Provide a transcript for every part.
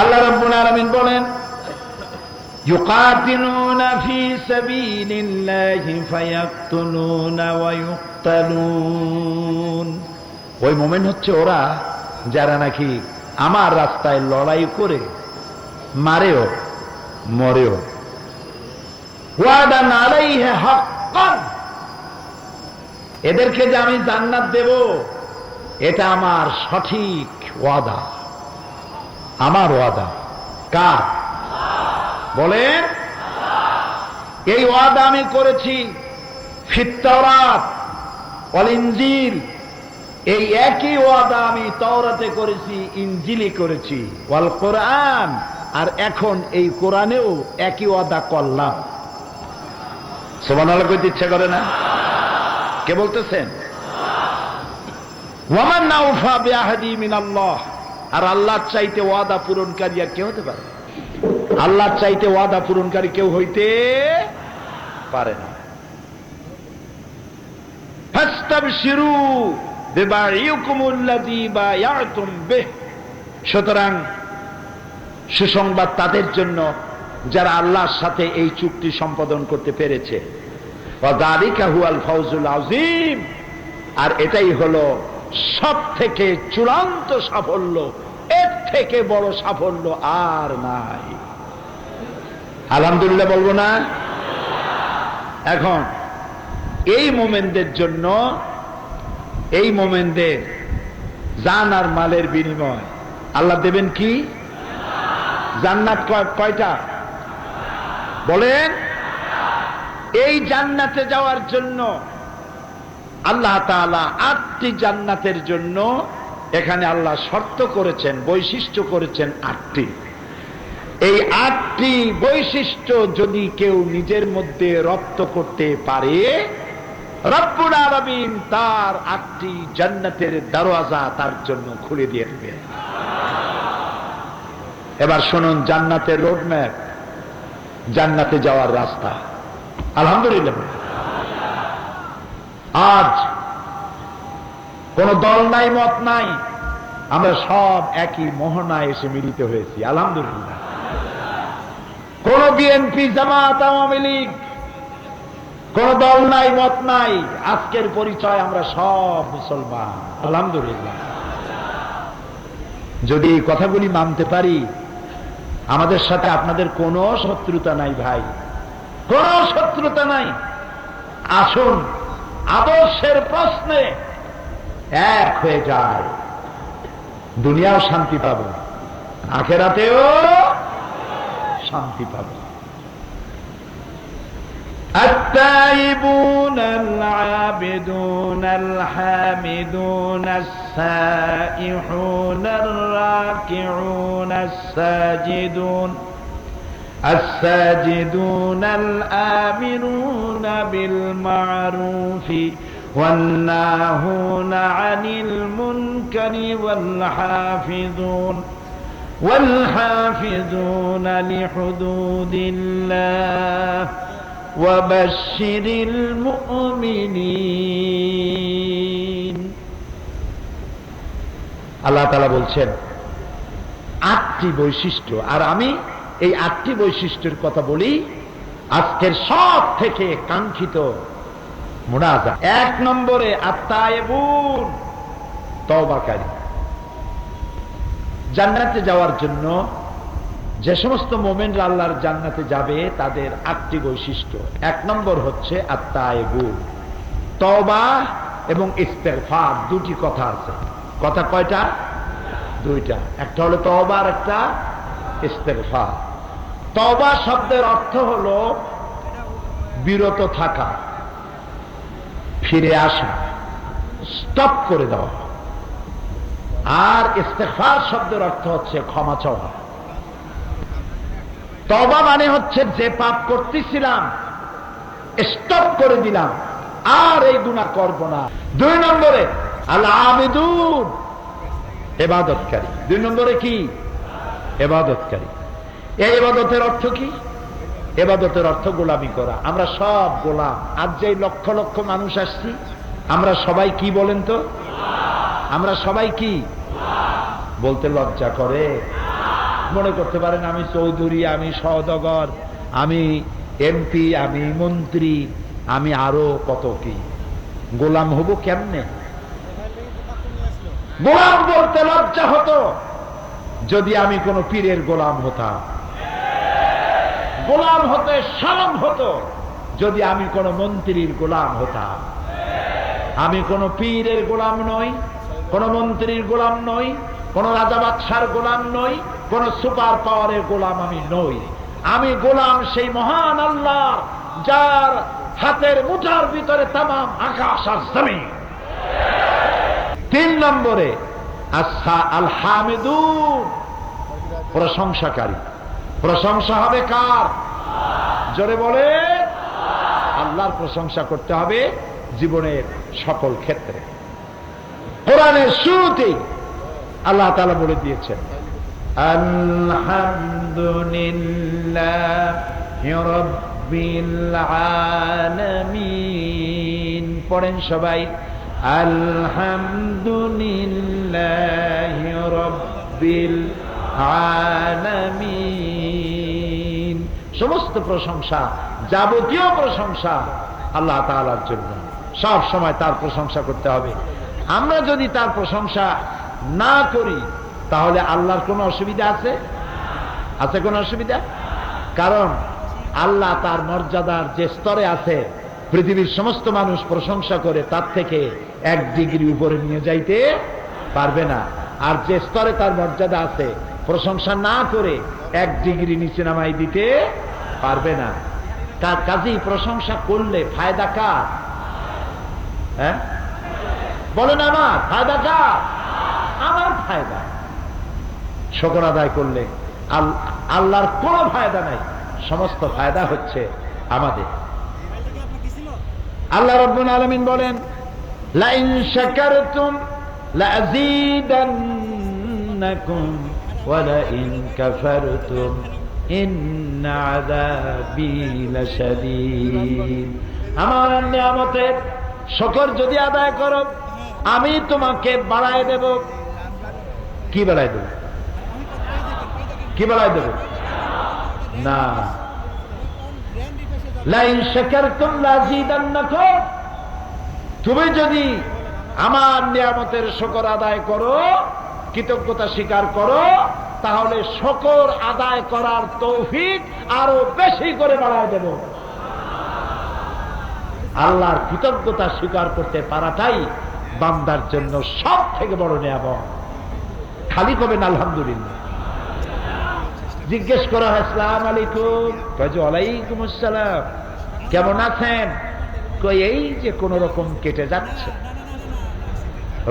আল্লাহ রাব্বুল আলামিন বলেন, ইউকাতিলুনা ফি সাবিলিল্লাহি ফায়াকতুলুনা ওয়া ইউকতালুন। ওই মুমিন হচ্ছে ওরা যারা নাকি আমার রাস্তায় লড়াই করে মারেও মরেও। ওয়াদান আলাইহি হাক্কান, এদেরকে যে আমি জান্নাত দেব এটা আমার সঠিক ওয়াদা, আমার ওয়াদা। কার বলেন? এই ওয়াদা আমি করেছি ফিত তাওরাত ওয়াল ইনজিল, এই একই ওয়াদা আমি তাওরাতে করেছি, ইনজিলে করেছি, ওয়াল কোরআন, আর এখন এই কোরআনেও একই ওয়াদা করলাম। সুবহানাল্লাহ কইতে ইচ্ছা করে না? কে বলতেছেন? ওয়ামান নাউফা বিআহদি মিনাল্লাহ, আর আল্লাহর চাইতে ওয়াদা পূরণকারী আর কেউ হতে পারে? আল্লাহর চাইতে ওয়াদা পূরণকারী কেউ হইতে পারে না। ফাস্তাবশিরু বিবাইয়িকুমুল্লাযী বায়াতুম বিহ, সুতরাং সুসংবাদ তাদের জন্য যারা আল্লাহর সাথে এই চুক্তি সম্পাদন করতে পেরেছে। ওয়া যালিকা হুয়াল ফাওজুল আযীম, আর এটাই হলো সব থেকে চূড়ান্ত সাফল্য, এর থেকে বড় সাফল্য আর নাই। আলহামদুলিল্লাহ বলবো না? এখন এই মোমেনদের জন্য, এই মোমেনদের জান আর মালের বিনিময় আল্লাহ দেবেন কি? জান্নাত। কয়টা বলেন? এই জান্নাতে যাওয়ার জন্য আল্লাহ তাআলা 8টি জান্নাতের জন্য এখানে আল্লাহ শর্ত করেছেন, বৈশিষ্ট্য করেছেন 8টি। এই 8টি বৈশিষ্ট্য যদি কেউ নিজের মধ্যে রপ্ত করতে পারে, রব্বুল আলামিন তার 8টি জান্নাতের দরওয়াজা তার জন্য খুলে দিয়ে দেবে। এবার শুনুন জান্নাতের রোডম্যাপ, জান্নাতে যাওয়ার রাস্তা। আলহামদুলিল্লাহ। আজ কোন দল নাই, মত নাই, আমরা সব একই মোহনায় এসে মিলিত হয়েছি। আলহামদুলিল্লাহ। কোন বিএনপি, জামাত, আওয়ামী লীগ, কোন দল নাই, মত নাই, আজকের পরিচয় আমরা সব মুসলমান। আলহামদুলিল্লাহ। যদি এই কথাগুলি মানতে পারি, আমাদের সাথে আপনাদের কোনো শত্রুতা নাই ভাই, কোন শত্রুতা নাই। আসুন আদর্শের প্রশ্নে এক হয়ে যায়, দুনিয়াও শান্তি পাব, আখিরাতেও শান্তি পাব। التائبون العابدون الحامدون السائحون الراكعون الساجدون الآمرون بالمعروف والناهون عن المنكر والحافظون لحدود الله وبشر المؤمنين। আল্লাহ তাআলা বলছেন 8টি বৈশিষ্ট্য, আর আমি এই 8টি বৈশিষ্ট্যের কথা বলি। আজকের সব থেকে কাঙ্ক্ষিত মুনাজাত 1 নম্বরে আত-তায়েবুন, তওবাকারী। জান্নাতে যাওয়ার জন্য যে সমস্ত মুমিনরা আল্লাহর জান্নাতে যাবে তাদের 8টি বৈশিষ্ট্য। 1 নম্বর হচ্ছে আত-তায়েবুন, তওবা এবং ইস্তেগফার। 2টি কথা আছে। কথা কয়টা? 2টা। একটা হলো তওবা আর একটা ইস্তেগফার। তওবা শব্দের অর্থ হলো বিরত থাকা, ফিরে আসা, স্টপ করে দেওয়া। আর ইস্তেগফার শব্দের অর্থ হচ্ছে ক্ষমা চাওয়া। তওবা মানে হচ্ছে যে পাপ করতেছিলাম স্টপ করে দিলাম, আর এই গুনাহ করব না। 2 নম্বরে আল আবিদুন, ইবাদতকারী। 2 নম্বরে কি? ইবাদতকারী। এই ইবাদতের অর্থ কি? ইবাদতের অর্থ গোলামি করা। আমরা সব গোলাম। আজ যে লক্ষ লক্ষ মানুষ আসছি, আমরা সবাই কি বলেন তো? আমরা সবাই কি বলতে লজ্জা করে? মনে করতে পারেন আমি চৌধুরী, আমি সওদাগর, আমি এমপি, আমি মন্ত্রী, আমি আরো কত কি। গোলাম হব কেমনে? গোলাম বলতে লজ্জা হতো যদি আমি কোন পীরের গোলাম হতাম। গোলাম হতে শরম হতো যদি আমি কোন মন্ত্রীর গোলাম হতাম। আমি কোন পীরের গোলাম নই, কোন মন্ত্রীর গোলাম নই, কোন রাজা বাদশার গোলাম নই, কোন সুপার পাওয়ারের গোলাম আমি নই। আমি গোলাম সেই মহান আল্লাহ যার হাতের মুঠার ভিতরে তামাম আকাশ আর জমিন। 3 নম্বরে আল হামিদুন, প্রশংসাকারী। প্রশংসা হবে কার? জোরে বলে, আল্লাহর প্রশংসা করতে হবে জীবনের সকল ক্ষেত্রে। কোরআনের শুরুতেই আল্লাহ তাআলা বলে দিয়েছেন আলহামদুলিল্লাহি রাব্বিল আলামিন। পড়েন সবাই, আলহামদুলিল্লাহি রাব্বিল আলামিন। সমস্ত প্রশংসা, যাবতীয় প্রশংসা আল্লাহ তাআলার জন্য। সব সময় তার প্রশংসা করতে হবে। আমরা যদি তার প্রশংসা না করি তাহলে আল্লাহর কোনো অসুবিধা আছে? আছে কোনো অসুবিধা? কারণ আল্লাহ তার মর্যাদার যে স্তরে আছে, পৃথিবীর সমস্ত মানুষ প্রশংসা করে তার থেকে 1 ডিগ্রি উপরে নিয়ে যাইতে পারবে না। আর যে স্তরে তার মর্যাদা আছে, প্রশংসা না করে 1 ডিগ্রি নিচে নামাই দিতে পারবে না। তার কাজেই প্রশংসা করলে ফায়দা কার? হ্যাঁ বলেন, আমার ফায়দা কার? আমার ফায়দা। শুকর আদায় করলে আল্লাহর কোনো ফায়দা নাই, সমস্ত ফায়দা হচ্ছে আমাদের। আল্লাহ রাব্বুল আলামিন বলেন লাইন শাকারতুম লাযীদান্নাকুম ওয়া লাইন কাফারতুম ইন্না আযাবী লাশাদীদ। আমার নিয়ামতের শুকর যদি আদায় করো আমি তোমাকে বাড়ায় দেব। কি বাড়ায় দেব? কি বাড়ায় দেব? না, লাইন শাকারতুম লাযীদান্নাকুম, তুমি যদি আমার নিয়ামতের শুকর আদায় করো, কৃতজ্ঞতা স্বীকার করো, তাহলে শুকর আদায় করার তৌফিক আরো বেশি করে বাড়ায় দেব। আল্লাহর কৃতজ্ঞতা স্বীকার করতে পারাটাই বান্দার জন্য সব থেকে বড় নিয়ামত। খালি কবেন আলহামদুলিল্লাহ। জিজ্ঞেস করা হয় আসসালামু আলাইকুম, ওয়ালাইকুম আসসালাম, কেমন আছেন? কই এই যে কোন রকম কেটে যাচ্ছে,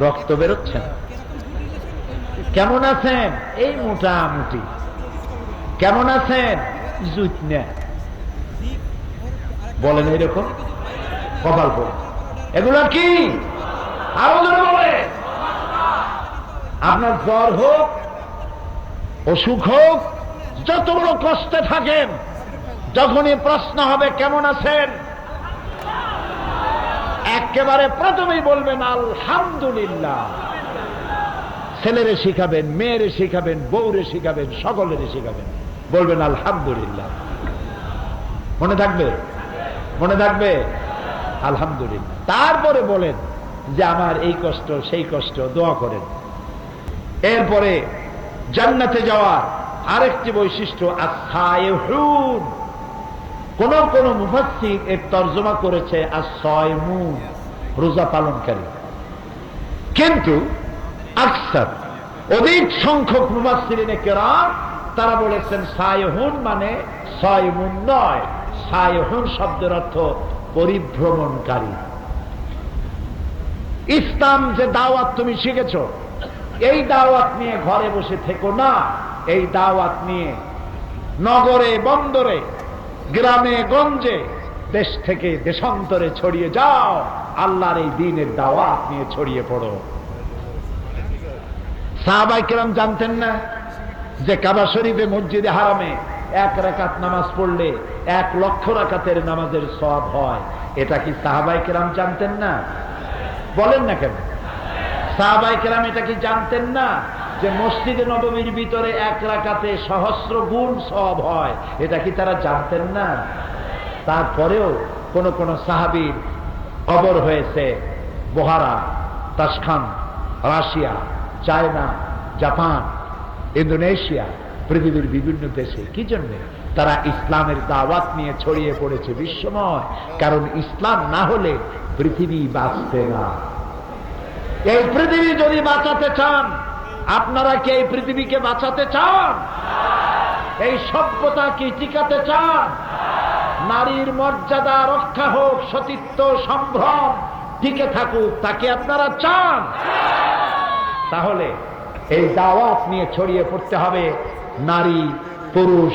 রক্ত বেরোচ্ছে। কেমন আছেন? এই মোটামুটি। কেমন আছেন? জুতনা। বলেন এরকম কপাল পড়ে। এগুলো কি? আরো জোরে বলে। আপনার জ্বর হোক, অসুখ হোক, যত বড় কষ্টে থাকেন, যখনই প্রশ্ন হবে কেমন আছেন, একেবারে প্রথমেই বলবেন আলহামদুলিল্লাহ। ছেলেরে শিখাবেন, মেয়েরে শিখাবেন, বউরে শিখাবেন, সকলের শিখাবেন, বলবেন আলহামদুলিল্লাহ। মনে থাকবে? মনে থাকবে? আলহামদুলিল্লাহ। তারপরে বলেন যে আমার এই কষ্ট সেই কষ্ট, দোয়া করেন। এরপরে জান্নাতে যাওয়ার আরেকটি বৈশিষ্ট্য আস-সায়িহুন। কোন কোন মুফাসসির এর তরজমা করেছে আস-সায়িমুন, রোজা পালনকারী। কিন্তু আকসার, অধিক সংখ্যক মুফাসসিরিনে কেরাম তারা বলেছেন সায়িহুন মানে সায়িমুন নয়, সায়িহুন শব্দের অর্থ পরিভ্রমণকারী। ইসলাম যে দাওয়াত তুমি শিখেছ, এই দাওয়াত নিয়ে ঘরে বসে থেকো না, এই দাওয়াত নিয়ে নগরে বন্দরে, গ্রামে গঞ্জে, দেশ থেকে দেশান্তরে ছড়িয়ে যাও। আল্লাহর এই দ্বীনের দাওয়াত নিয়ে ছড়িয়ে পড়ো। সাহাবায়ে কেরাম জানতেন না যে কাবা শরীফে মসজিদে হারামে 1 রাকাত নামাজ পড়লে 1 লক্ষ রাকাতের নামাজের সওয়াব হয়? এটা কি সাহাবায়ে কেরাম জানতেন না? বলেন না কেন? সাহাবায়ে কেরাম এটা কি জানতেন না? যে মসজিদে নববীর ভিতরে এক রাকাতে সহস্র গুণ সওয়াব হয়, এটা কি তারা জানতেন না? তারপরেও কোন কোন সাহাবীর কবর হয়েছে বোহারা, তাশখান, রাশিয়া, চায়না, জাপান, ইন্দোনেশিয়া, পৃথিবীর বিভিন্ন দেশে। কি জন্য? তারা ইসলামের দাওয়াত নিয়ে ছড়িয়ে পড়েছে বিশ্বময়। কারণ ইসলাম না হলে পৃথিবী বাঁচতে না। এই পৃথিবী যদি বাঁচাতে চান, আপনারা কি এই পৃথিবীকে বাঁচাতে চান? এই সভ্যতা কি টিকাতে চান? নারীর মর্যাদা রক্ষা হোক, সতীত্ব সম্ভ্রম টিকে থাকুক, তাকে আপনারা চান? তাহলে এই দাওয়াত নিয়ে ছড়িয়ে পড়তে হবে। নারী, পুরুষ,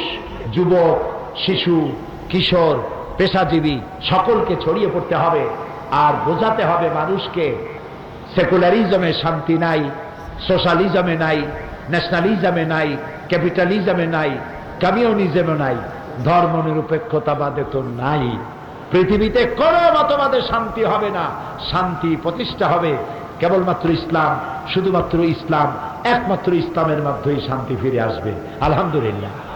যুবক, শিশু, কিশোর, পেশাজীবী সকলকে ছড়িয়ে পড়তে হবে। আর বোঝাতে হবে মানুষকে সেকুলারিজমে শান্তি নাই, সোশ্যালিজমে নাই, ন্যাশনালিজমে নাই, ক্যাপিটালিজমে নাই, কমিউনিজমে নাই, ধর্ম নিরপেক্ষতাবাদে তো নাই। পৃথিবীতে কোনো মতবাদে শান্তি হবে না। শান্তি প্রতিষ্ঠা হবে কেবলমাত্র ইসলাম, শুধুমাত্র ইসলাম, একমাত্র ইসলামের মাধ্যমেই শান্তি ফিরে আসবে। আলহামদুলিল্লাহ।